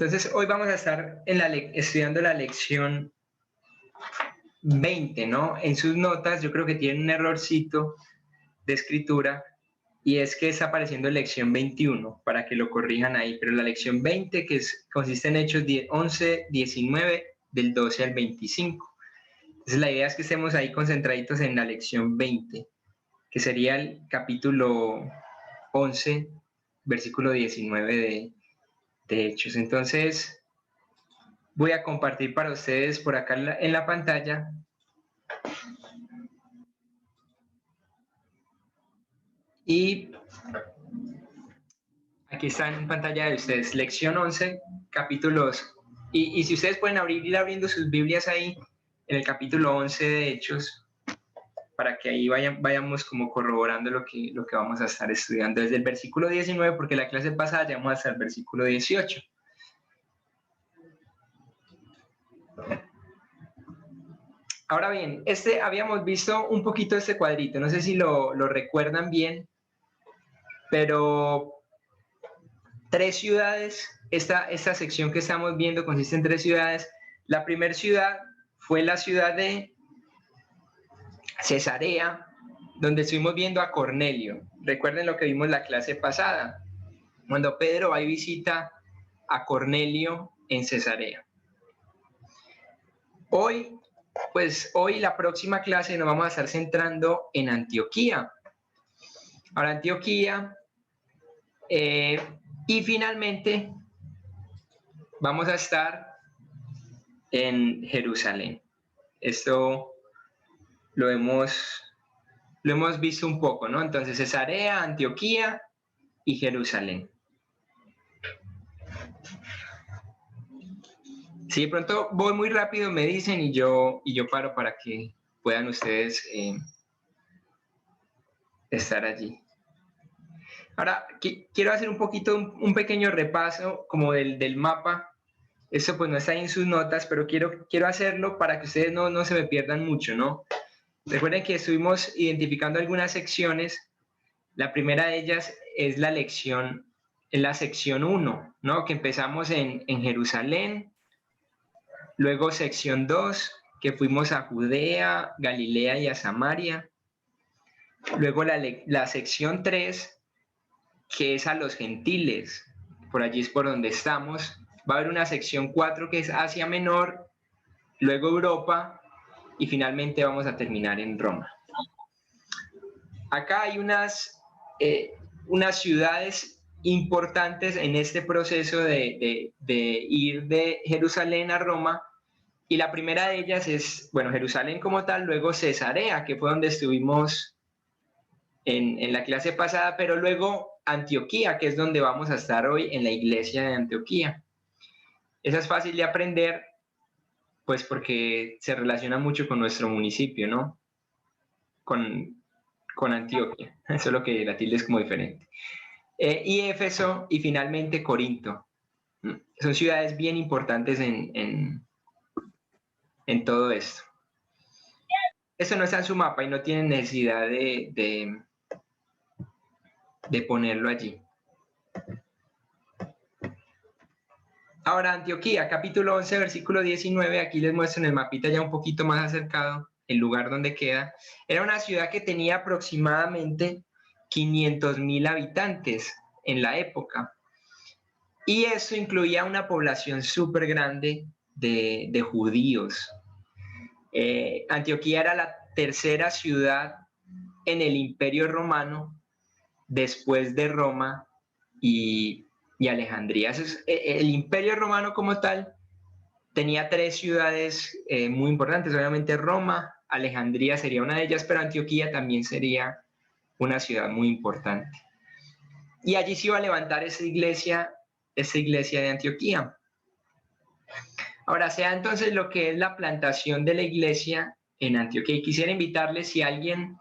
Entonces, hoy vamos a estar estudiando la lección 20, ¿no? En sus notas yo creo que tienen un errorcito de escritura y es que está apareciendo lección 21 para que lo corrijan ahí, pero la lección 20 consiste en Hechos 11, 19 del 12 al 25. Entonces la idea es que estemos ahí concentraditos en la lección 20, que sería el capítulo 11, versículo 19 de Hechos. Entonces voy a compartir para ustedes por acá en la pantalla y aquí está en pantalla de ustedes, lección 11, capítulos, y si ustedes pueden ir abriendo sus Biblias ahí en el capítulo 11 de Hechos, para que ahí vayamos como corroborando lo que vamos a estar estudiando desde el versículo 19, porque la clase pasada llegamos hasta el versículo 18. Ahora bien, habíamos visto un poquito este cuadrito, no sé si lo recuerdan bien, pero 3 ciudades, esta sección que estamos viendo consiste en 3 ciudades. La primera ciudad fue la ciudad de Cesarea, donde estuvimos viendo a Cornelio. Recuerden lo que vimos la clase pasada, cuando Pedro va y visita a Cornelio en Cesarea. Hoy la próxima clase nos vamos a estar centrando en Antioquía. Ahora Antioquía, y finalmente vamos a estar en Jerusalén. Esto lo hemos visto un poco, ¿no? Entonces Cesarea, Antioquía y Jerusalén. Si de pronto voy muy rápido, me dicen y yo paro para que puedan ustedes estar allí. Ahora, quiero hacer un pequeño repaso como del mapa. Esto pues no está ahí en sus notas, pero quiero hacerlo para que ustedes no se me pierdan mucho, ¿no? Recuerden que estuvimos identificando algunas secciones. La primera de ellas es la sección 1, ¿no? Que empezamos en Jerusalén. Luego sección 2, que fuimos a Judea, Galilea y a Samaria. Luego la sección 3, que es a los gentiles. Por allí es por donde estamos. Va a haber una sección 4 que es Asia Menor, luego Europa y finalmente vamos a terminar en Roma. Acá hay unas ciudades importantes en este proceso de ir de Jerusalén a Roma, y la primera de ellas es, bueno, Jerusalén como tal, luego Cesarea, que fue donde estuvimos en la clase pasada, pero luego Antioquía, que es donde vamos a estar hoy en la iglesia de Antioquía. Esa es fácil de aprender, pues porque se relaciona mucho con nuestro municipio, ¿no? Con Antioquia, eso es lo que la tilde es como diferente. Y Éfeso y finalmente Corinto. Son ciudades bien importantes en todo esto. Eso no está en su mapa y no tienen necesidad de ponerlo allí. Ahora Antioquía, capítulo 11, versículo 19, aquí les muestro en el mapita ya un poquito más acercado el lugar donde queda. Era una ciudad que tenía aproximadamente 500,000 habitantes en la época. Y eso incluía una población súper grande de judíos. Antioquía era la tercera ciudad en el Imperio Romano después de Roma y Alejandría. El Imperio Romano como tal tenía 3 ciudades muy importantes, obviamente Roma, Alejandría sería una de ellas, pero Antioquía también sería una ciudad muy importante. Y allí se iba a levantar esa iglesia de Antioquía. Ahora, sea entonces lo que es la plantación de la iglesia en Antioquía. Y quisiera invitarles, si alguien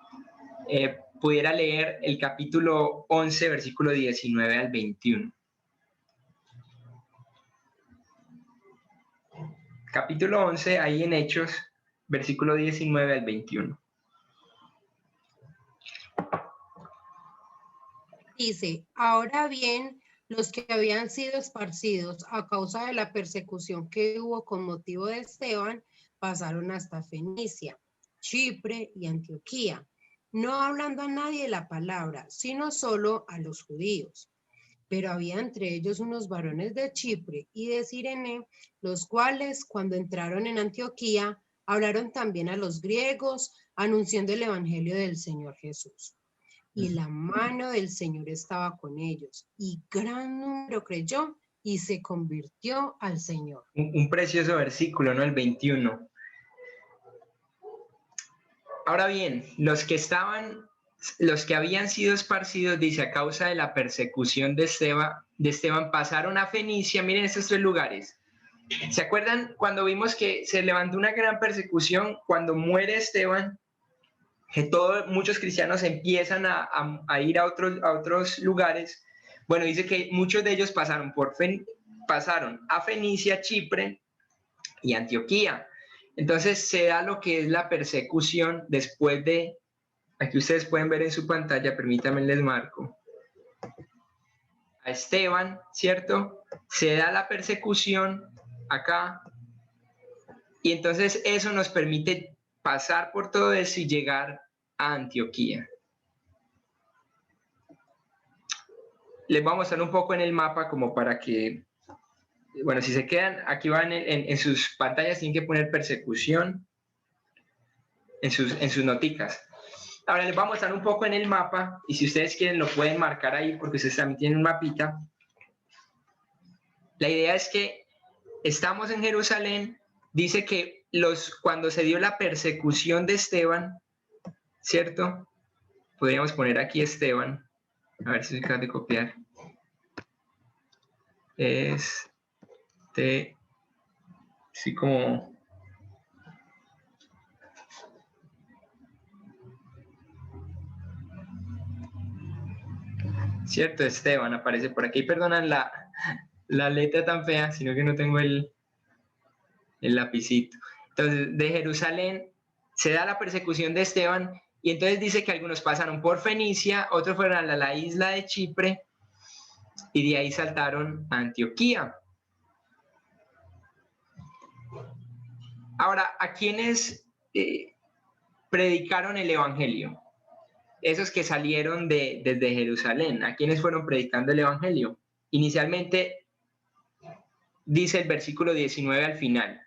pudiera leer el capítulo 11, versículo 19 al 21. Capítulo 11, ahí en Hechos, versículo 19 al 21. Dice, ahora bien, Los que habían sido esparcidos a causa de la persecución que hubo con motivo de Esteban pasaron hasta Fenicia, Chipre y Antioquía, no hablando a nadie la palabra, sino solo a los judíos. Pero había entre ellos unos varones de Chipre y de Cirene, los cuales, cuando entraron en Antioquía, hablaron también a los griegos, anunciando el evangelio del Señor Jesús. Y la mano del Señor estaba con ellos, y gran número creyó y se convirtió al Señor. Un precioso versículo, ¿no? El 21. Ahora bien, los que habían sido esparcidos, dice, a causa de la persecución de Esteban, pasaron a Fenicia. Miren estos tres lugares. ¿Se acuerdan cuando vimos que se levantó una gran persecución cuando muere Esteban? Que muchos cristianos empiezan a ir a otros lugares. Bueno, dice que muchos de ellos pasaron a Fenicia, Chipre y Antioquía. Entonces se da lo que es la persecución después de, aquí ustedes pueden ver en su pantalla, permítanme les marco, a Esteban, ¿cierto? Se da la persecución acá, y entonces eso nos permite pasar por todo eso y llegar a Antioquía. Les voy a mostrar un poco en el mapa como para que, bueno, si se quedan, aquí van en sus pantallas, tienen que poner persecución en sus noticas. Ahora les voy a mostrar un poco en el mapa, y si ustedes quieren lo pueden marcar ahí porque ustedes también tienen un mapita. La idea es que estamos en Jerusalén, dice que cuando se dio la persecución de Esteban, ¿cierto? Podríamos poner aquí Esteban, a ver si soy capaz de copiar. Sí, como... Cierto, Esteban aparece por aquí. Perdonan la letra tan fea, sino que no tengo el lapicito. Entonces, de Jerusalén se da la persecución de Esteban, y entonces dice que algunos pasaron por Fenicia, otros fueron a la isla de Chipre, y de ahí saltaron a Antioquía. Ahora, ¿a quiénes predicaron el evangelio? Esos que salieron desde Jerusalén, ¿a quiénes fueron predicando el evangelio? Inicialmente dice el versículo 19 al final.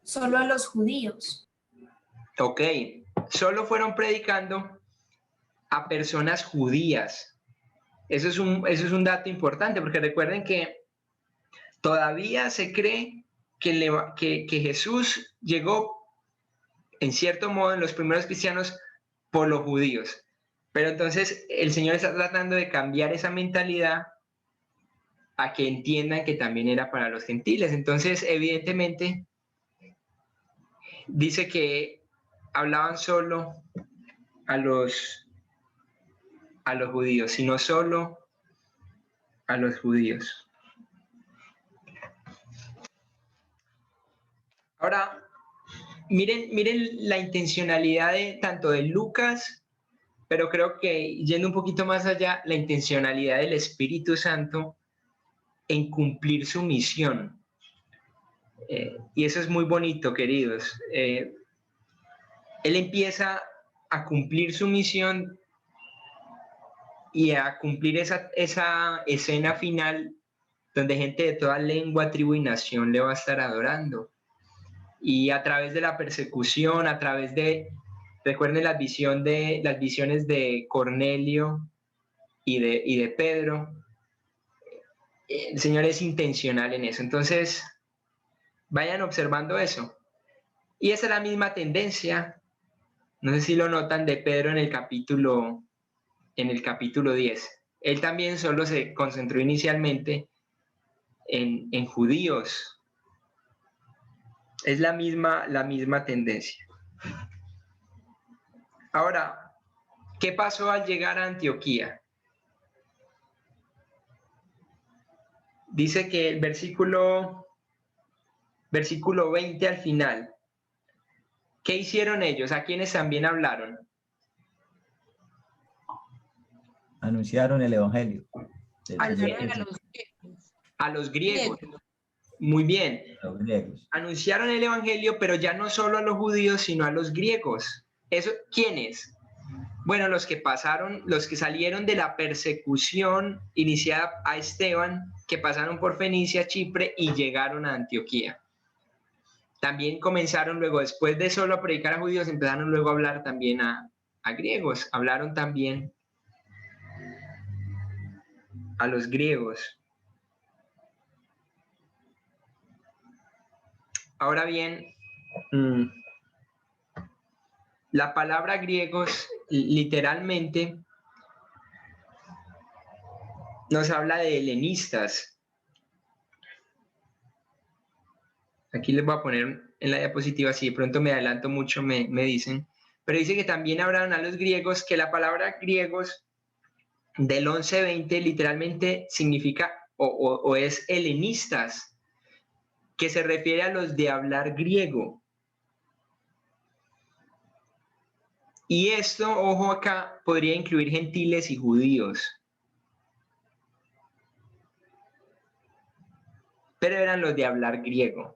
Solo a los judíos. Ok, solo fueron predicando a personas judías. Eso es un dato importante, porque recuerden que todavía se cree que Jesús llegó, en cierto modo, en los primeros cristianos por los judíos. Pero entonces el Señor está tratando de cambiar esa mentalidad a que entiendan que también era para los gentiles. Entonces, evidentemente, dice que hablaban solo a los judíos, sino solo a los judíos. Ahora, miren la intencionalidad tanto de Lucas, pero creo que yendo un poquito más allá, la intencionalidad del Espíritu Santo en cumplir su misión. Y eso es muy bonito, queridos. Él empieza a cumplir su misión y a cumplir esa escena final donde gente de toda lengua, tribu y nación le va a estar adorando. Y a través de la persecución, a través de, recuerden las visiones de Cornelio y de Pedro, el Señor es intencional en eso. Entonces, vayan observando eso. Y esa es la misma tendencia, no sé si lo notan, de Pedro en el capítulo 10. Él también solo se concentró inicialmente en judíos. Es la misma tendencia. Ahora, ¿qué pasó al llegar a Antioquía? Dice que el versículo 20 al final. ¿Qué hicieron ellos? ¿A quiénes también hablaron? Anunciaron el evangelio. Hablaron a los griegos. A los griegos. Muy bien. Los griegos. Anunciaron el evangelio, pero ya no solo a los judíos, sino a los griegos. ¿Eso quiénes? Bueno, los que salieron de la persecución iniciada a Esteban, que pasaron por Fenicia, Chipre y llegaron a Antioquía. También comenzaron luego, después de solo predicar a judíos, empezaron luego a hablar también a griegos. Hablaron también a los griegos. Ahora bien, la palabra griegos literalmente nos habla de helenistas. Aquí les voy a poner en la diapositiva, si de pronto me adelanto mucho me dicen, pero dice que también hablaron a los griegos, que la palabra griegos del 11:20 literalmente significa o es helenistas, que se refiere a los de hablar griego. Y esto, ojo acá, podría incluir gentiles y judíos. Pero eran los de hablar griego.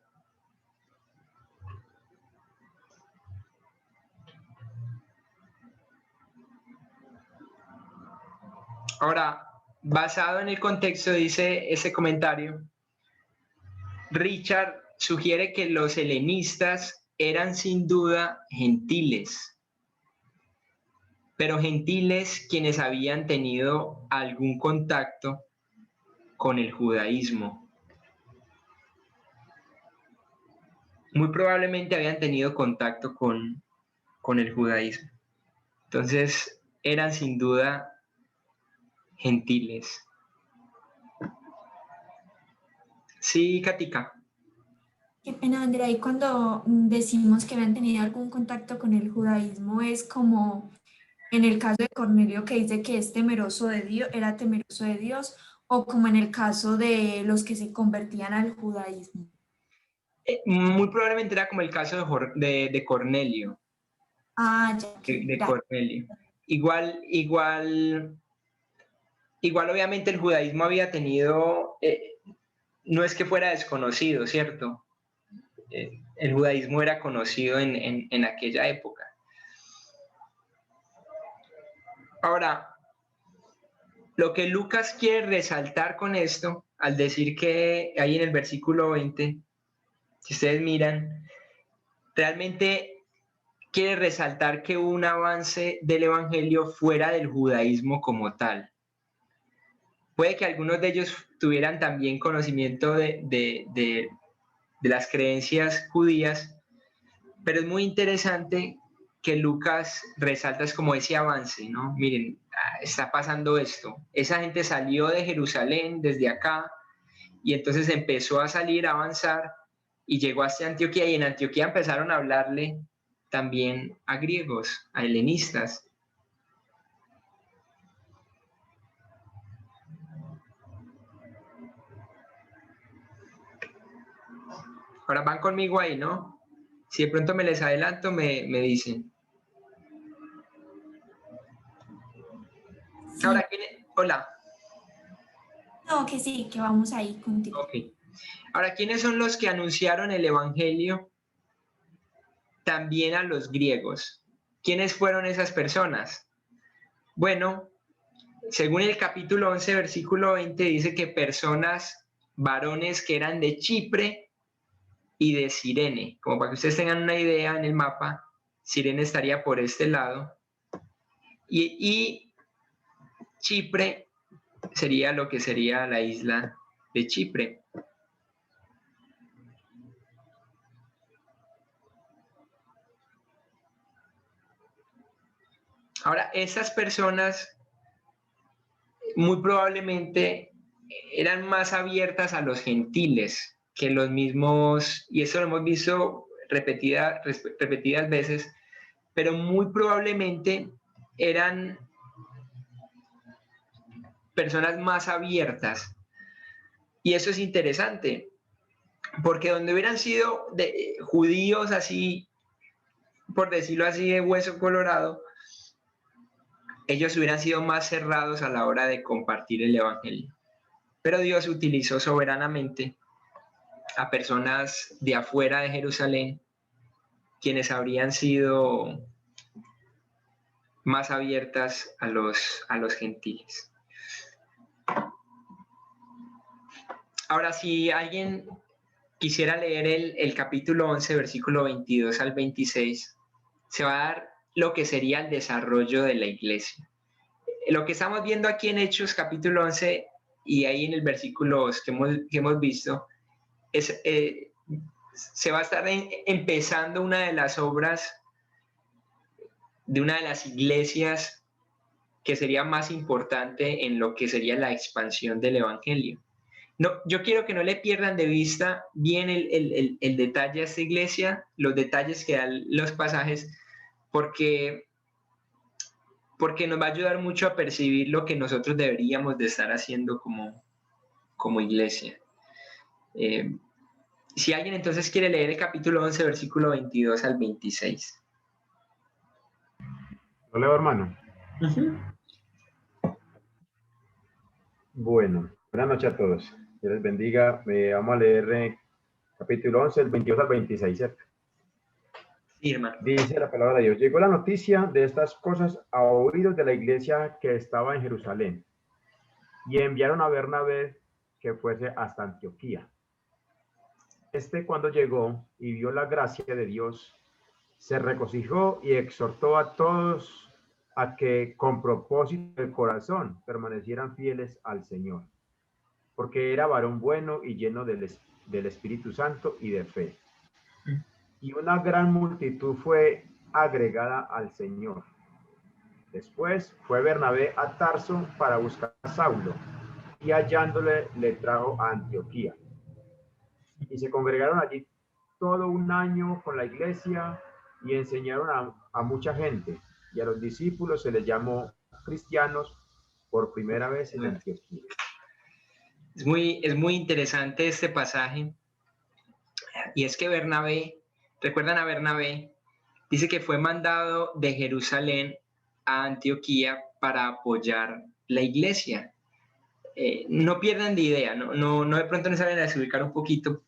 Ahora, basado en el contexto, dice ese comentario, Richard sugiere que los helenistas eran sin duda gentiles, pero gentiles quienes habían tenido algún contacto con el judaísmo. Muy probablemente habían tenido contacto con el judaísmo. Entonces, eran sin duda gentiles. Sí, Katica. Qué pena, Andrea, y cuando decimos que habían tenido algún contacto con el judaísmo, es como en el caso de Cornelio que dice que es temeroso de Dios, era temeroso de Dios, o como en el caso de los que se convertían al judaísmo. Muy probablemente era como el caso de Cornelio. Ah, ya. De Cornelio. Igual obviamente el judaísmo había tenido, no es que fuera desconocido, ¿cierto? El judaísmo era conocido en aquella época. Ahora, lo que Lucas quiere resaltar con esto, al decir que ahí en el versículo 20, si ustedes miran, realmente quiere resaltar que hubo un avance del evangelio fuera del judaísmo como tal. Puede que algunos de ellos tuvieran también conocimiento de las creencias judías, pero es muy interesante que Lucas resalta es como ese avance, ¿no? Miren, está pasando esto. Esa gente salió de Jerusalén desde acá y entonces empezó a salir, a avanzar y llegó hasta Antioquía, y en Antioquía empezaron a hablarle también a griegos, a helenistas. Ahora van conmigo ahí, ¿no? Si de pronto me les adelanto, me dicen. Sí. Ahora, hola. No, que sí, que vamos ahí contigo. Ok. Ahora, ¿quiénes son los que anunciaron el evangelio también a los griegos? ¿Quiénes fueron esas personas? Bueno, según el capítulo 11, versículo 20, dice que personas, varones que eran de Chipre y de Cirene. Como para que ustedes tengan una idea en el mapa, Cirene estaría por este lado. Y Chipre sería lo que sería la isla de Chipre. Ahora, esas personas muy probablemente eran más abiertas a los gentiles que los mismos, y eso lo hemos visto repetidas veces, pero muy probablemente eran personas más abiertas. Y eso es interesante, porque donde hubieran sido judíos así, por decirlo así, de hueso colorado, ellos hubieran sido más cerrados a la hora de compartir el evangelio. pero Dios utilizó soberanamente a personas de afuera de Jerusalén, quienes habrían sido más abiertas a los gentiles. Ahora, si alguien quisiera leer el capítulo 11, versículo 22 al 26, se va a dar lo que sería el desarrollo de la iglesia. Lo que estamos viendo aquí en Hechos, capítulo 11, y ahí en el versículo que hemos visto, se va a estar empezando una de las obras de una de las iglesias que sería más importante en lo que sería la expansión del evangelio. No, yo quiero que no le pierdan de vista bien el detalle de esta iglesia, los detalles que dan los pasajes, porque nos va a ayudar mucho a percibir lo que nosotros deberíamos de estar haciendo como iglesia. Si alguien entonces quiere leer el capítulo 11, versículo 22 al 26. ¿Lo leo, hermano? Bueno, buenas noches a todos. Dios les bendiga. Vamos a leer capítulo 11, el 22 al 26, ¿cierto? Sí, hermano. Dice la palabra de Dios. Llegó la noticia de estas cosas a oídos de la iglesia que estaba en Jerusalén, y enviaron a Bernabé que fuese hasta Antioquía. Cuando llegó y vio la gracia de Dios, se regocijó y exhortó a todos a que con propósito del corazón permanecieran fieles al Señor, porque era varón bueno y lleno del Espíritu Santo y de fe. Y una gran multitud fue agregada al Señor. Después fue Bernabé a Tarso para buscar a Saulo, y hallándole le trajo a Antioquía. Y se congregaron allí todo un año con la iglesia y enseñaron a mucha gente, y a los discípulos se les llamó cristianos por primera vez en Antioquía. Es muy interesante este pasaje, y es que Bernabé, recuerdan a Bernabé, dice que fue mandado de Jerusalén a Antioquía para apoyar la iglesia. No pierdan de idea, no de pronto nos saben a desubicar un poquito,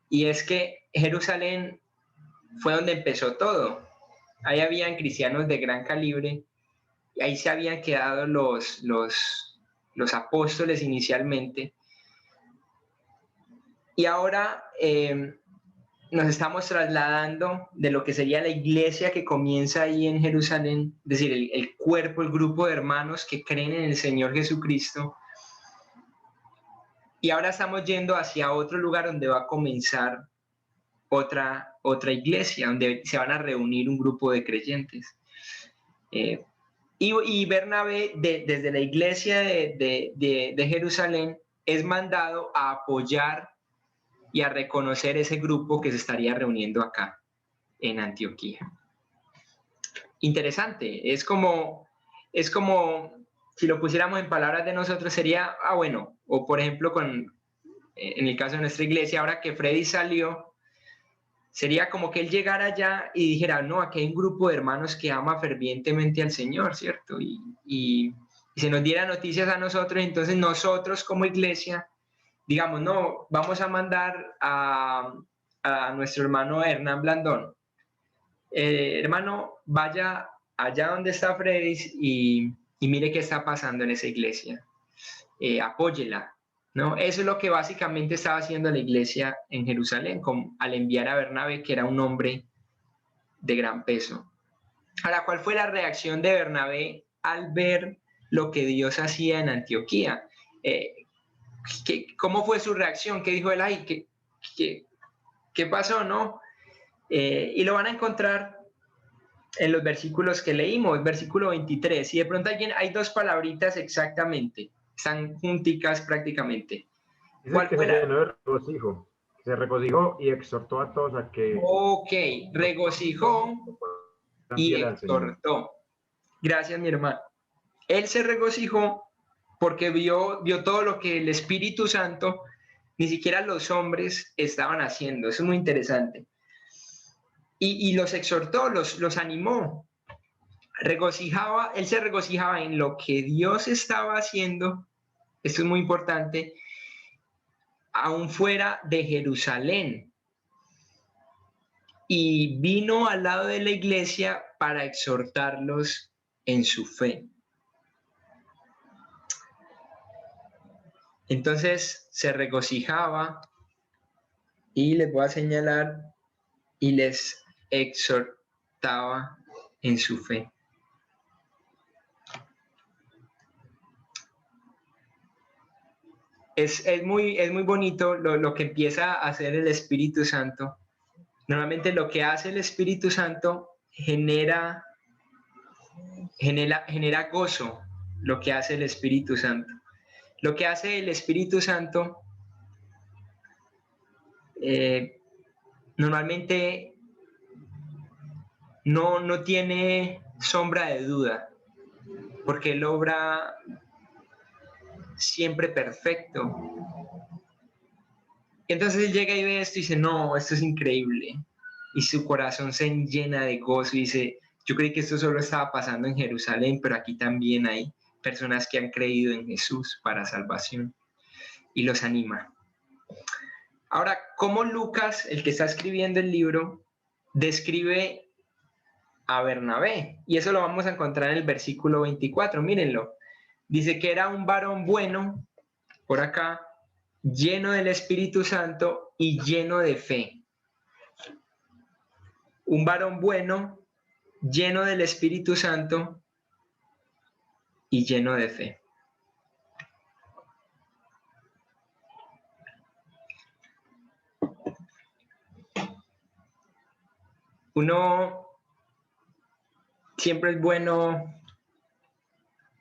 y es que Jerusalén fue donde empezó todo. Ahí habían cristianos de gran calibre, y ahí se habían quedado los apóstoles inicialmente, y ahora nos estamos trasladando de lo que sería la iglesia que comienza ahí en Jerusalén, es decir, el cuerpo, el grupo de hermanos que creen en el Señor Jesucristo, y ahora estamos yendo hacia otro lugar donde va a comenzar otra iglesia, donde se van a reunir un grupo de creyentes. Y Bernabé, desde la iglesia de Jerusalén, es mandado a apoyar y a reconocer ese grupo que se estaría reuniendo acá en Antioquía. Interesante, es como si lo pusiéramos en palabras de nosotros sería, bueno, o por ejemplo en el caso de nuestra iglesia, ahora que Freddy salió, sería como que él llegara allá y dijera, no, aquí hay un grupo de hermanos que ama fervientemente al Señor, ¿cierto? Y se nos diera noticias a nosotros, entonces nosotros como iglesia, digamos, no, vamos a mandar a nuestro hermano Hernán Blandón. Hermano, vaya allá donde está Freddy y mire qué está pasando en esa iglesia. Apóyela, ¿no? Eso es lo que básicamente estaba haciendo la iglesia en Jerusalén, al enviar a Bernabé, que era un hombre de gran peso. Ahora, ¿cuál fue la reacción de Bernabé al ver lo que Dios hacía en Antioquía? ¿Cómo fue su reacción? ¿Qué dijo él? Ay, ¿qué pasó, no? Y lo van a encontrar en los versículos que leímos, versículo 23. Y de pronto hay dos palabritas exactamente, están junticas prácticamente. Dice que se llenó de regocijo. Se regocijó y exhortó a todos a que... Ok, regocijó y exhortó. Gracias, mi hermano. Él se regocijó porque vio todo lo que el Espíritu Santo, ni siquiera los hombres, estaban haciendo. Eso es muy interesante. Y los exhortó, los animó. Él se regocijaba en lo que Dios estaba haciendo esto es muy importante, aún fuera de Jerusalén, y vino al lado de la iglesia para exhortarlos en su fe. Entonces se regocijaba, y les voy a señalar, y les exhortaba en su fe. Es muy bonito lo que empieza a hacer el Espíritu Santo. Normalmente lo que hace el Espíritu Santo genera gozo, lo que hace el Espíritu Santo. Lo que hace el Espíritu Santo normalmente no tiene sombra de duda, porque Él obra siempre perfecto. Entonces Él llega y ve esto y dice, no, esto es increíble. Y su corazón se llena de gozo y dice, yo creí que esto solo estaba pasando en Jerusalén, pero aquí también hay personas que han creído en Jesús para salvación. Y los anima. Ahora, ¿cómo Lucas, el que está escribiendo el libro, describe a Bernabé? Y eso lo vamos a encontrar en el versículo 24, mírenlo. Dice que era un varón bueno, por acá, lleno del Espíritu Santo y lleno de fe. Un varón bueno, lleno del Espíritu Santo y lleno de fe. Uno siempre es bueno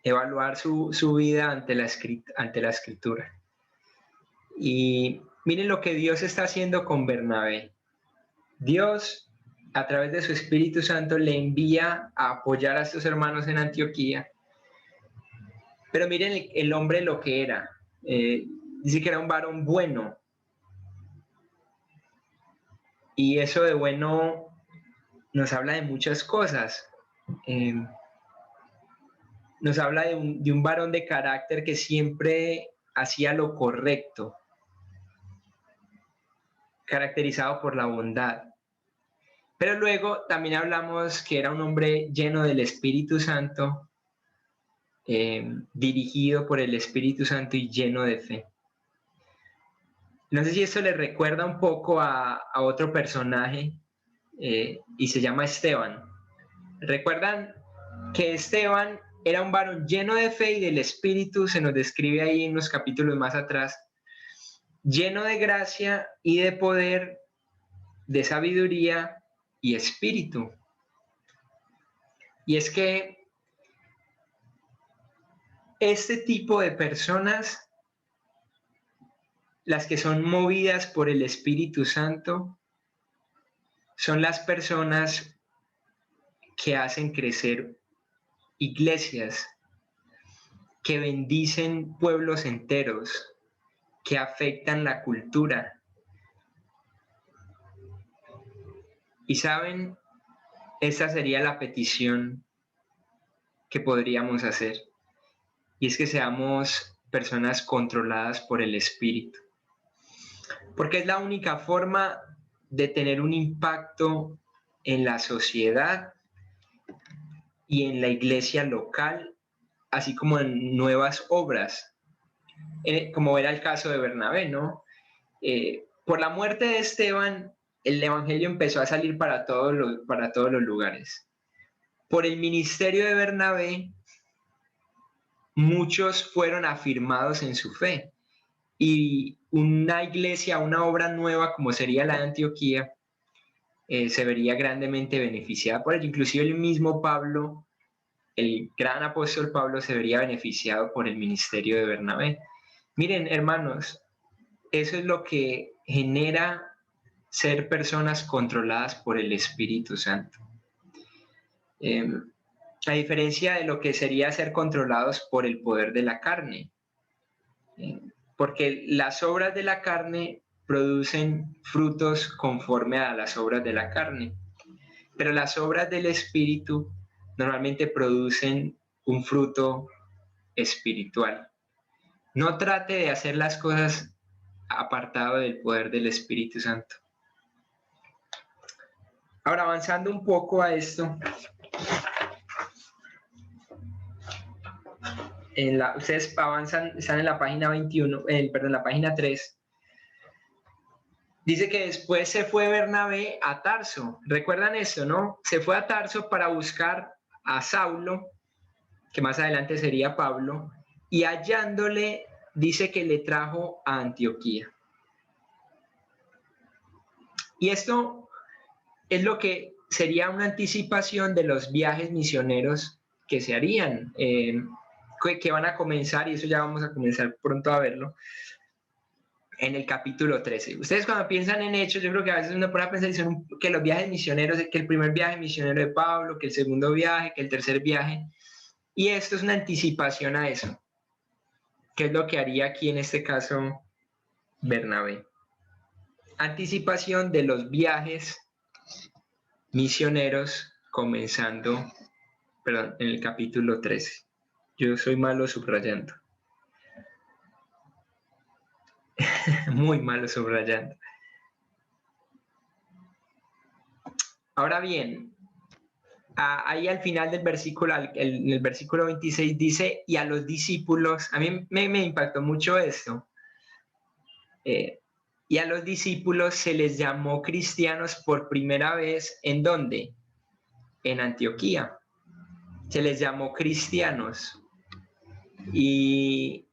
evaluar su vida ante la Escritura. Y miren lo que Dios está haciendo con Bernabé. Dios, a través de su Espíritu Santo, le envía a apoyar a estos hermanos en Antioquía. Pero miren el hombre lo que era. Dice que era un varón bueno. Y eso de bueno nos habla de muchas cosas. Nos habla de un varón de carácter que siempre hacía lo correcto, caracterizado por la bondad. Pero luego también hablamos que era un hombre lleno del Espíritu Santo, dirigido por el Espíritu Santo y lleno de fe. No sé si esto le recuerda un poco a otro personaje, y se llama Esteban. ¿Recuerdan que Esteban era un varón lleno de fe y del Espíritu? Se nos describe ahí en unos capítulos más atrás, lleno de gracia y de poder, de sabiduría y espíritu. Y es que este tipo de personas, las que son movidas por el Espíritu Santo, son las personas que hacen crecer iglesias, que bendicen pueblos enteros, que afectan la cultura. Y saben, esa sería la petición que podríamos hacer. Y es que seamos personas controladas por el Espíritu. Porque es la única forma de tener un impacto en la sociedad y en la iglesia local, así como en nuevas obras, como era el caso de Bernabé, ¿no? Por la muerte de Esteban, el evangelio empezó a salir para todos los lugares. Por el ministerio de Bernabé, muchos fueron afirmados en su fe. Y una iglesia, una obra nueva como sería la de Antioquía, se vería grandemente beneficiada por ello. Inclusive el mismo Pablo, el gran apóstol Pablo, se vería beneficiado por el ministerio de Bernabé. Miren, hermanos, eso es lo que genera ser personas controladas por el Espíritu Santo. A diferencia de lo que sería ser controlados por el poder de la carne. Porque las obras de la carne producen frutos conforme a las obras de la carne. Pero las obras del Espíritu normalmente producen un fruto espiritual. No trate de hacer las cosas apartado del poder del Espíritu Santo. Ahora, avanzando un poco a esto, ustedes avanzan, están en la página 21, perdón, la página 3. Dice que después se fue Bernabé a Tarso. ¿Recuerdan esto, no? Se fue a Tarso para buscar a Saulo, que más adelante sería Pablo, y hallándole, dice que le trajo a Antioquía. Y esto es lo que sería una anticipación de los viajes misioneros que se harían, que van a comenzar, y eso ya vamos a comenzar pronto a verlo, en el capítulo 13. Ustedes cuando piensan en Hechos, yo creo que a veces uno pone a pensar que los viajes misioneros, que el primer viaje misionero de Pablo, que el segundo viaje, que el tercer viaje, y esto es una anticipación a eso, que es lo que haría aquí en este caso Bernabé. Anticipación de los viajes misioneros comenzando, perdón, en el capítulo 13. Yo soy malo subrayando. Muy malo subrayando. Ahora bien, ahí al final del versículo, en el versículo 26 dice, y a los discípulos, a mí me impactó mucho esto, y a los discípulos se les llamó cristianos por primera vez, ¿en dónde? En Antioquía. Se les llamó cristianos. Y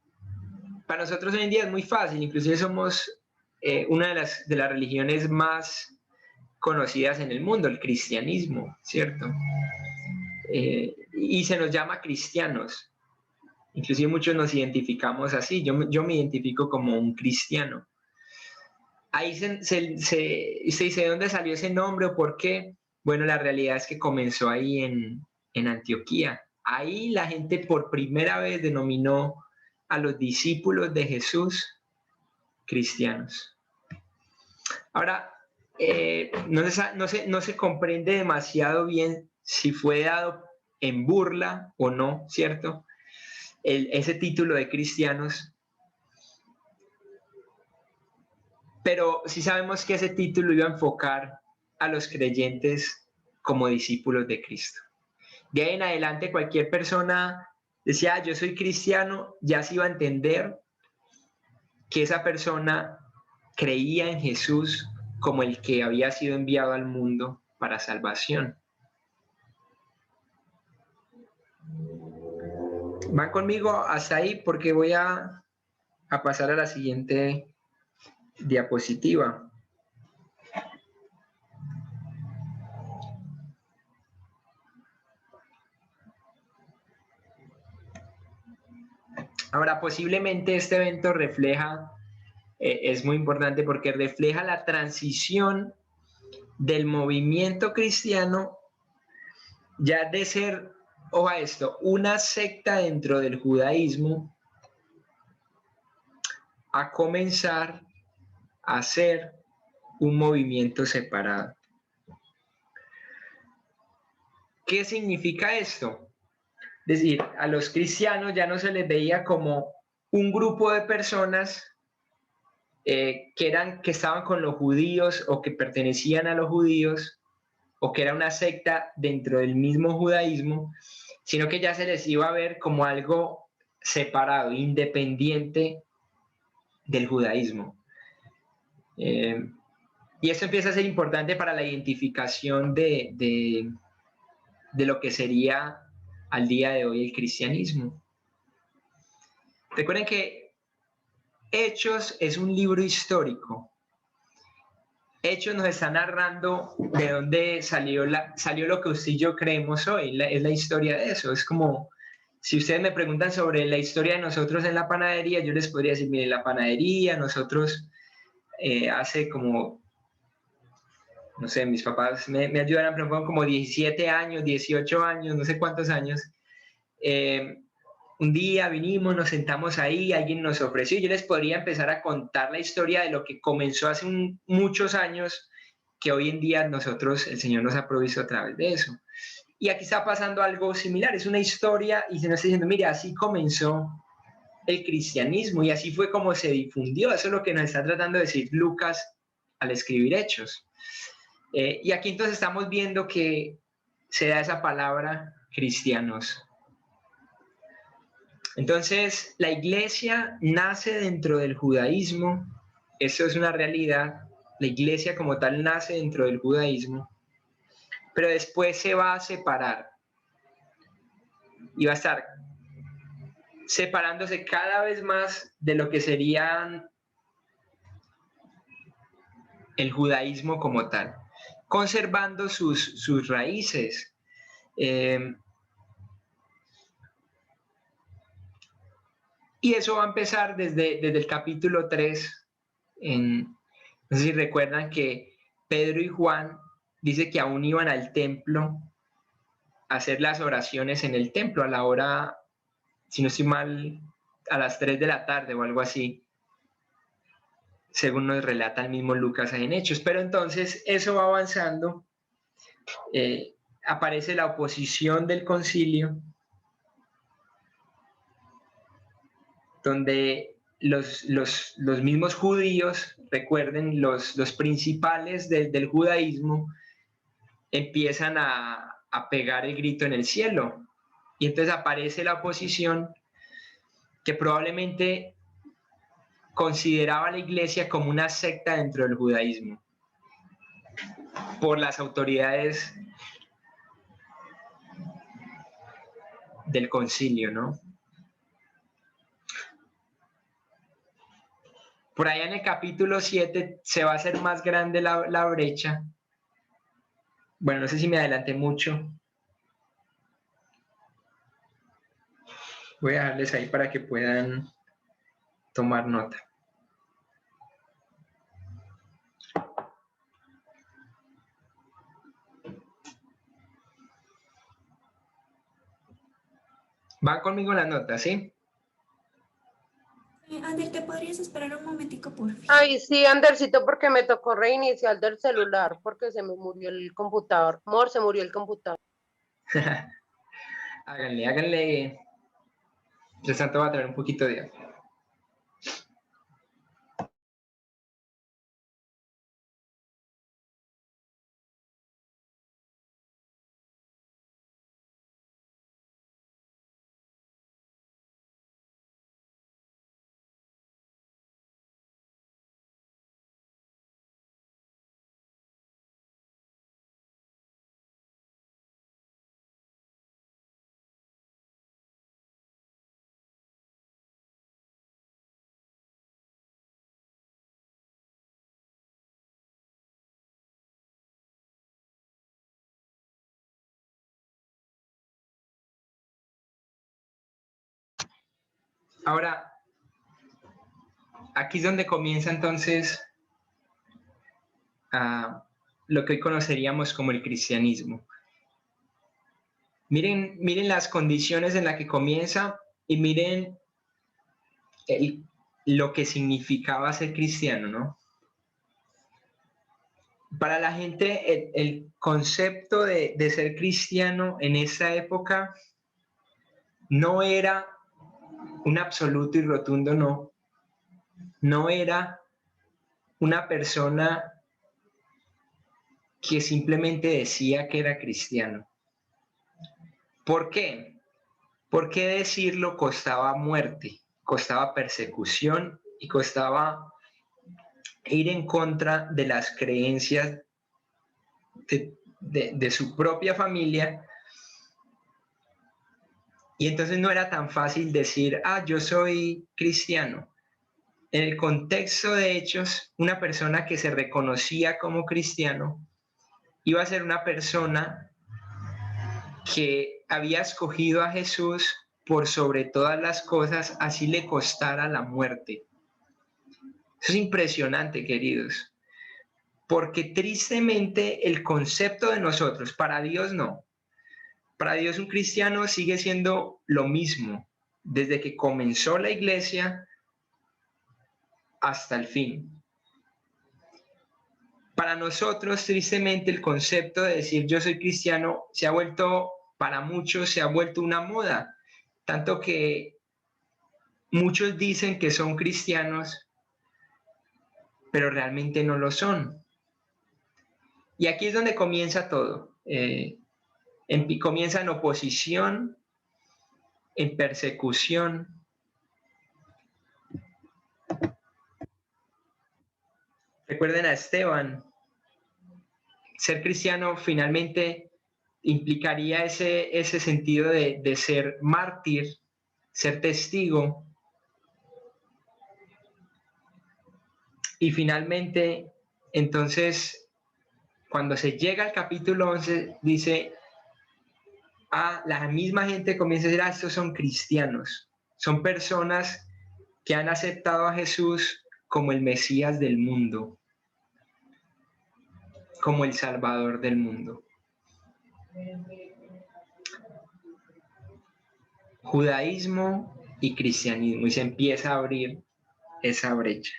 para nosotros hoy en día es muy fácil, inclusive somos una de las religiones más conocidas en el mundo, el cristianismo, ¿cierto? Y se nos llama cristianos. Inclusive muchos nos identificamos así. Yo me identifico como un cristiano. Ahí usted dice, ¿de dónde salió ese nombre o por qué? Bueno, la realidad es que comenzó ahí en Antioquía. Ahí la gente por primera vez denominó a los discípulos de Jesús cristianos. Ahora, no se comprende demasiado bien si fue dado en burla o no, ¿cierto? Ese título de cristianos. Pero sí sabemos que ese título iba a enfocar a los creyentes como discípulos de Cristo. De ahí en adelante cualquier persona decía, yo soy cristiano, ya se iba a entender que esa persona creía en Jesús como el que había sido enviado al mundo para salvación. ¿Van conmigo hasta ahí? Porque voy a pasar a la siguiente diapositiva. Ahora, posiblemente este evento refleja, es muy importante porque refleja la transición del movimiento cristiano ya de ser, ojo a esto, una secta dentro del judaísmo a comenzar a ser un movimiento separado. ¿Qué significa esto? Es decir, a los cristianos ya no se les veía como un grupo de personas que estaban con los judíos o que pertenecían a los judíos o que era una secta dentro del mismo judaísmo, sino que ya se les iba a ver como algo separado, independiente del judaísmo. Y esto empieza a ser importante para la identificación de lo que sería al día de hoy el cristianismo. Recuerden que Hechos es un libro histórico. Hechos nos está narrando de dónde salió lo que usted y yo creemos hoy. Es la historia de eso. Es como, si ustedes me preguntan sobre la historia de nosotros en la panadería, yo les podría decir, mire, la panadería, nosotros hace como, no sé, mis papás me ayudaron, pero fueron como 17 años, 18 años, no sé cuántos años. Un día vinimos, nos sentamos ahí, alguien nos ofreció, y yo les podría empezar a contar la historia de lo que comenzó hace muchos años, que hoy en día nosotros, el Señor nos ha provisto a través de eso. Y aquí está pasando algo similar, es una historia y se nos está diciendo, mire, así comenzó el cristianismo, y así fue como se difundió. Eso es lo que nos está tratando de decir Lucas al escribir Hechos. Y aquí entonces estamos viendo que se da esa palabra cristianos. Entonces, la iglesia nace dentro del judaísmo, eso es una realidad. La iglesia como tal nace dentro del judaísmo, pero después se va a separar y va a estar separándose cada vez más de lo que serían el judaísmo como tal, conservando sus raíces. Y eso va a empezar desde el capítulo 3. No sé si recuerdan que Pedro y Juan dice que aún iban al templo a hacer las oraciones en el templo a la hora, si no estoy mal, a las 3 de la tarde o algo así, según nos relata el mismo Lucas en Hechos. Pero entonces eso va avanzando, aparece la oposición del concilio, donde los mismos judíos, recuerden, los principales del judaísmo, empiezan a pegar el grito en el cielo. Y entonces aparece la oposición que probablemente consideraba a la iglesia como una secta dentro del judaísmo por las autoridades del concilio, ¿no? Por allá en el capítulo 7 se va a hacer más grande la brecha. Bueno, no sé si me adelanté mucho. Voy a dejarles ahí para que puedan tomar nota. Van conmigo las notas, ¿sí? Ander, ¿te podrías esperar un momentico, por favor? Ay, sí, Andercito, porque me tocó reiniciar del celular, porque se me murió el computador. Amor, se murió el computador. Háganle. Mientras tanto va a traer un poquito de agua. Ahora, aquí es donde comienza entonces lo que hoy conoceríamos como el cristianismo. Miren las condiciones en las que comienza y miren lo que significaba ser cristiano, ¿no? Para la gente, el concepto de ser cristiano en esa época no era un absoluto y rotundo no. No era una persona que simplemente decía que era cristiano. ¿Por qué? Porque decirlo costaba muerte, costaba persecución y costaba ir en contra de las creencias de su propia familia. Y entonces no era tan fácil decir, yo soy cristiano. En el contexto de Hechos, una persona que se reconocía como cristiano iba a ser una persona que había escogido a Jesús por sobre todas las cosas, así le costara la muerte. Eso es impresionante, queridos, porque tristemente el concepto de nosotros, para Dios no. Para Dios un cristiano sigue siendo lo mismo, desde que comenzó la iglesia hasta el fin. Para nosotros, tristemente, el concepto de decir yo soy cristiano se ha vuelto, para muchos, se ha vuelto una moda, tanto que muchos dicen que son cristianos, pero realmente no lo son. Y aquí es donde comienza todo. Comienza en oposición, en persecución. Recuerden a Esteban. Ser cristiano finalmente implicaría ese sentido de ser mártir, ser testigo. Y finalmente, entonces, cuando se llega al capítulo 11, dice, la misma gente comienza a decir, estos son cristianos, son personas que han aceptado a Jesús como el Mesías del mundo, como el Salvador del mundo. Judaísmo y cristianismo, y se empieza a abrir esa brecha.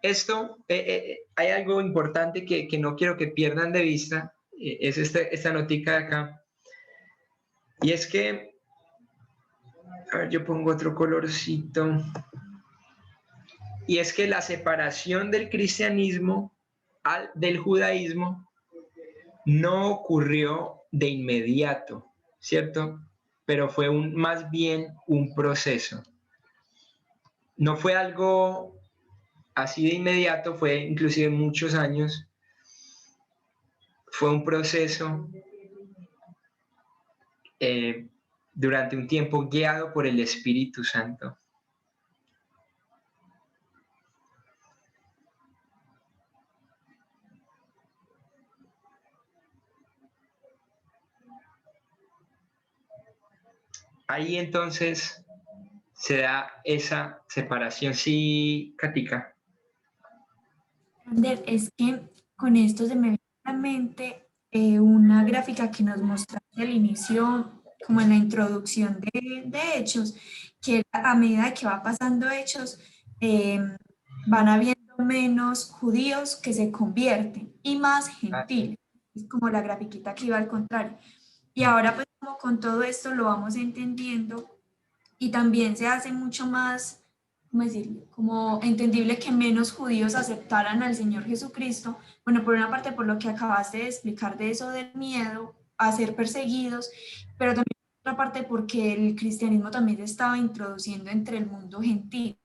Esto, hay algo importante que no quiero que pierdan de vista, es esta notica de acá, y es que, a ver, yo pongo otro colorcito, y es que la separación del cristianismo del judaísmo no ocurrió de inmediato, ¿cierto? Pero fue más bien un proceso. No fue algo así de inmediato, fue inclusive muchos años. Fue un proceso durante un tiempo guiado por el Espíritu Santo. Ahí entonces se da esa separación. Sí, Katica. Ander, es que con esto se me viene a la mente una gráfica que nos mostraste al inicio, como en la introducción de Hechos, que a medida que va pasando Hechos, van habiendo menos judíos que se convierten y más gentiles. Es como la grafiquita que iba al contrario. Y ahora pues como con todo esto lo vamos entendiendo y también se hace mucho más, ¿cómo decirlo? Como entendible que menos judíos aceptaran al Señor Jesucristo. Bueno, por una parte por lo que acabaste de explicar de eso del miedo a ser perseguidos, pero también por otra parte porque el cristianismo también se estaba introduciendo entre el mundo gentil.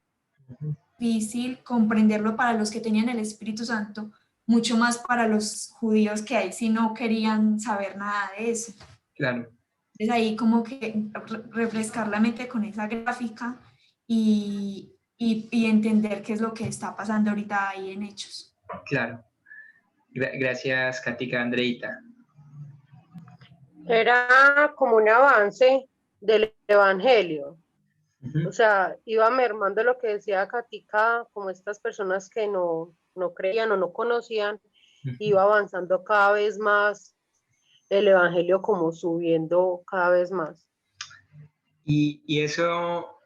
Difícil comprenderlo para los que tenían el Espíritu Santo, mucho más para los judíos que ahí sí no querían saber nada de eso. Claro. Entonces ahí como que refrescar la mente con esa gráfica y entender qué es lo que está pasando ahorita ahí en Hechos. Claro. Gracias, Katica. Andreita. Era como un avance del Evangelio. O sea, iba mermando lo que decía Katica, como estas personas que no creían o no conocían, iba avanzando cada vez más el Evangelio, como subiendo cada vez más. Y eso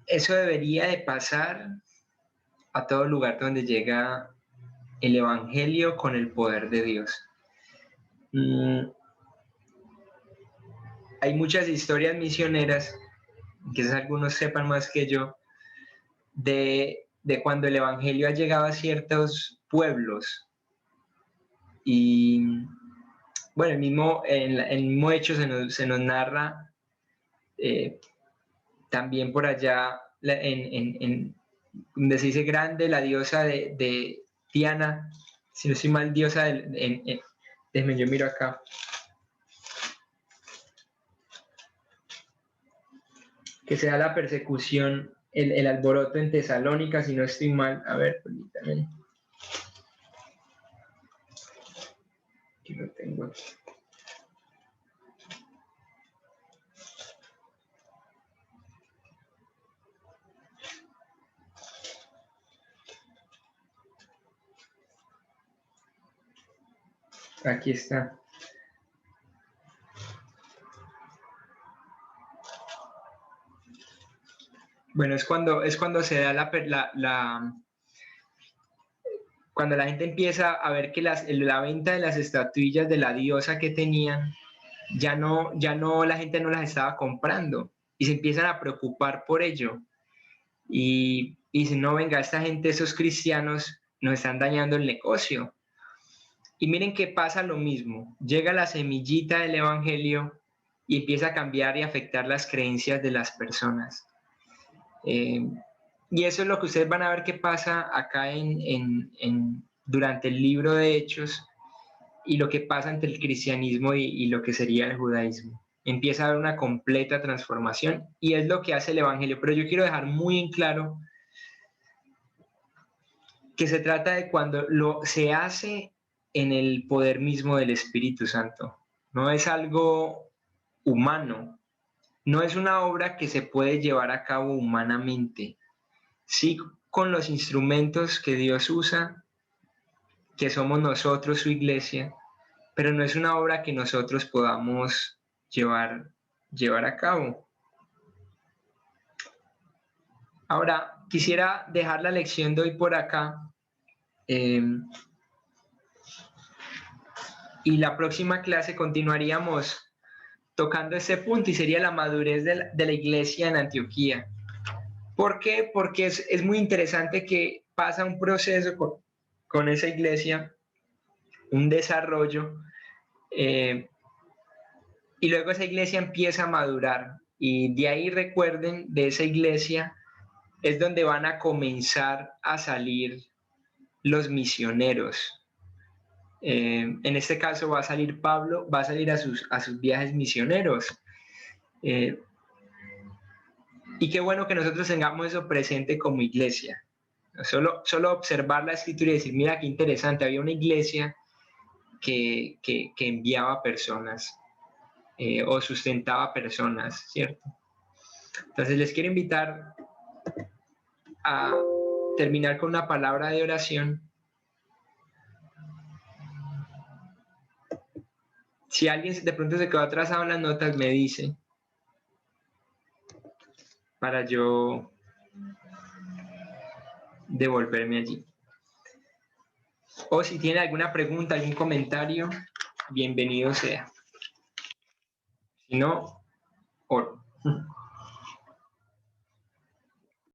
debería de pasar a todo lugar donde llega el Evangelio con el poder de Dios. Hay muchas historias misioneras, quizás algunos sepan más que yo, de cuando el Evangelio ha llegado a ciertos pueblos. Y bueno, en el mismo hecho se nos narra también por allá, donde se dice grande, la diosa de Diana, si no soy mal, diosa déjenme, yo miro acá. Que se da la persecución, el alboroto en Tesalónica, si no estoy mal. A ver, permítanme. Aquí lo tengo. Aquí está. Bueno, es cuando se da cuando la gente empieza a ver que la venta de las estatuillas de la diosa que tenían, ya no, la gente no las estaba comprando y se empiezan a preocupar por ello. Y dicen, no, venga, esta gente, esos cristianos nos están dañando el negocio. Y miren que pasa lo mismo, llega la semillita del evangelio y empieza a cambiar y afectar las creencias de las personas. Y eso es lo que ustedes van a ver que pasa acá durante el libro de Hechos y lo que pasa entre el cristianismo y lo que sería el judaísmo. Empieza a haber una completa transformación y es lo que hace el evangelio. Pero yo quiero dejar muy en claro que se trata de cuando se hace en el poder mismo del Espíritu Santo. No es algo humano, no es una obra que se puede llevar a cabo humanamente. Sí, con los instrumentos que Dios usa, que somos nosotros, su iglesia, pero no es una obra que nosotros podamos llevar a cabo. Ahora, quisiera dejar la lección de hoy por acá. Y la próxima clase continuaríamos tocando ese punto y sería la madurez de la iglesia en Antioquía. ¿Por qué? Porque es muy interesante que pasa un proceso con esa iglesia, un desarrollo, y luego esa iglesia empieza a madurar. Y de ahí, recuerden, de esa iglesia es donde van a comenzar a salir los misioneros. En este caso va a salir Pablo, va a salir a sus viajes misioneros. Y qué bueno que nosotros tengamos eso presente como iglesia. Solo observar la escritura y decir, mira qué interesante, había una iglesia que enviaba personas o sustentaba personas, ¿cierto? Entonces les quiero invitar a terminar con una palabra de oración. Si alguien de pronto se quedó atrasado en las notas, me dice, para yo devolverme allí. O si tiene alguna pregunta, algún comentario, bienvenido sea. Si no, oro.